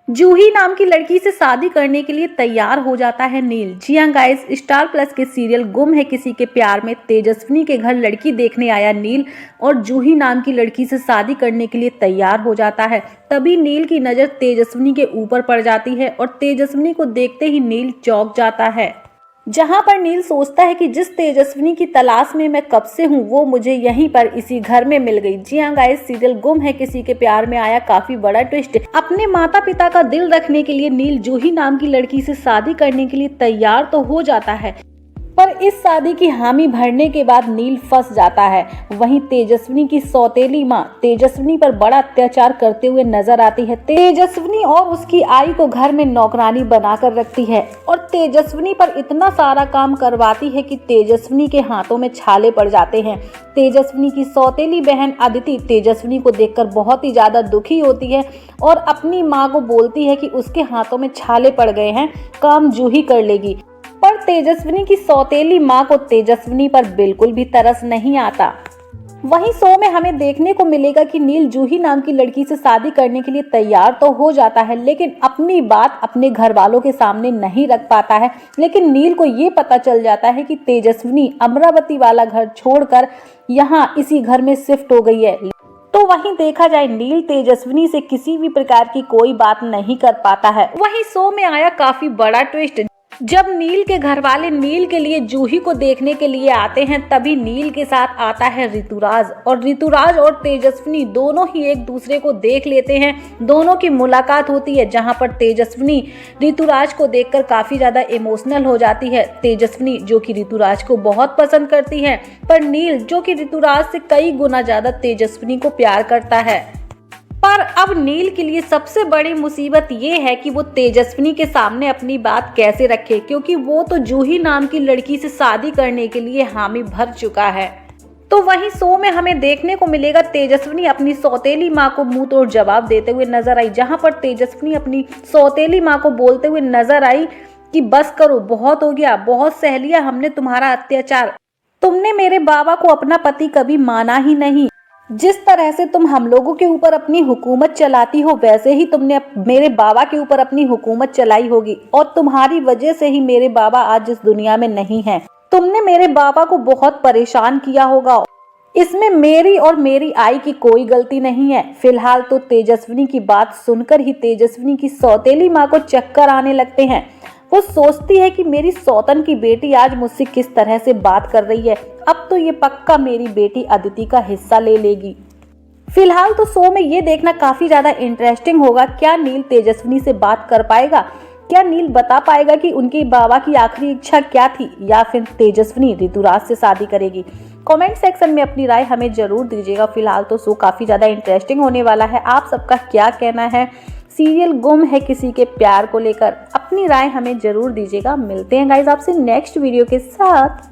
जूही नाम की लड़की से शादी करने के लिए तैयार हो जाता है नील। जी हाँ गाइस, स्टार प्लस के सीरियल गुम है किसी के प्यार में तेजस्विनी के घर लड़की देखने आया नील और जूही नाम की लड़की से शादी करने के लिए तैयार हो जाता है। तभी नील की नज़र तेजस्विनी के ऊपर पड़ जाती है और तेजस्विनी को देखते ही नील चौंक जाता है। जहां पर नील सोचता है कि जिस तेजस्विनी की तलाश में मैं कब से हूं वो मुझे यहीं पर इसी घर में मिल गई। जी हाँ गाइस, सीरियल गुम है किसी के प्यार में आया काफी बड़ा ट्विस्ट। अपने माता पिता का दिल रखने के लिए नील जूही नाम की लड़की से शादी करने के लिए तैयार तो हो जाता है, पर इस शादी की हामी भरने के बाद नील फंस जाता है। वहीं तेजस्विनी की सौतेली मां तेजस्विनी पर बड़ा अत्याचार करते हुए नजर आती है। तेजस्विनी और उसकी आई को घर में नौकरानी बनाकर रखती है और तेजस्विनी पर इतना सारा काम करवाती है कि तेजस्विनी के हाथों में छाले पड़ जाते हैं। तेजस्विनी की सौतेली बहन अदिति तेजस्विनी को देखकर बहुत ही ज्यादा दुखी होती है और अपनी माँ को बोलती है कि उसके हाथों में छाले पड़ गए हैं, काम जूही कर लेगी। पर तेजस्विनी की सौतेली मां को तेजस्विनी पर बिल्कुल भी तरस नहीं आता। वहीं शो में हमें देखने को मिलेगा कि नील जूही नाम की लड़की से शादी करने के लिए तैयार तो हो जाता है, लेकिन अपनी बात अपने घर वालों के सामने नहीं रख पाता है। लेकिन नील को ये पता चल जाता है कि तेजस्विनी अमरावती वाला घर छोड़कर यहाँ इसी घर में शिफ्ट हो गई है। तो वहीं देखा जाए नील तेजस्विनी से किसी भी प्रकार की कोई बात नहीं कर पाता है। वहीं शो में आया काफी बड़ा ट्विस्ट। जब नील के घर वाले नील के लिए जूही को देखने के लिए आते हैं, तभी नील के साथ आता है ऋतुराज और ऋतुराज और तेजस्विनी दोनों ही एक दूसरे को देख लेते हैं। दोनों की मुलाकात होती है, जहां पर तेजस्विनी ऋतुराज को देखकर काफी ज्यादा इमोशनल हो जाती है। तेजस्विनी जो कि ऋतुराज को बहुत पसंद करती है, पर नील जो कि ऋतुराज से कई गुना ज्यादा तेजस्विनी को प्यार करता है। पर अब नील के लिए सबसे बड़ी मुसीबत ये है कि वो तेजस्विनी के सामने अपनी बात कैसे रखे, क्योंकि वो तो जूही नाम की लड़की से शादी करने के लिए हामी भर चुका है। तो वहीं शो में हमें देखने को मिलेगा तेजस्विनी अपनी सौतेली माँ को मुंह तोड़ जवाब देते हुए नजर आई, जहां पर तेजस्विनी अपनी सौतेली माँ को बोलते हुए नजर आई कि बस करो, बहुत हो गया, बहुत सह लिया हमने तुम्हारा अत्याचार। तुमने मेरे बाबा को अपना पति कभी माना ही नहीं। जिस तरह से तुम हम लोगों के ऊपर अपनी हुकूमत चलाती हो, वैसे ही तुमने मेरे बाबा के ऊपर अपनी हुकूमत चलाई होगी और तुम्हारी वजह से ही मेरे बाबा आज इस दुनिया में नहीं हैं। तुमने मेरे बाबा को बहुत परेशान किया होगा। इसमें मेरी और मेरी आई की कोई गलती नहीं है। फिलहाल तो तेजस्विनी की बात सुनकर ही तेजस्विनी की सौतेली माँ को चक्कर आने लगते हैं। वो सोचती है कि मेरी सौतन की बेटी आज मुझसे किस तरह से बात कर रही है, अब तो ये पक्का मेरी बेटी अदिति का हिस्सा ले लेगी। फिलहाल तो शो में ये देखना काफी ज्यादा इंटरेस्टिंग होगा, क्या नील तेजस्विनी से बात कर पाएगा, क्या नील बता पाएगा कि उनके बाबा की आखिरी इच्छा क्या थी, या फिर तेजस्विनी ऋतुराज से शादी करेगी। कमेंट सेक्शन में अपनी राय हमें जरूर दीजिएगा। फिलहाल तो शो काफी ज्यादा इंटरेस्टिंग होने वाला है। आप सबका क्या कहना है सीरियल गुम है किसी के प्यार को लेकर? अपनी राय हमें जरूर दीजिएगा। मिलते हैं गाइस आपसे नेक्स्ट वीडियो के साथ।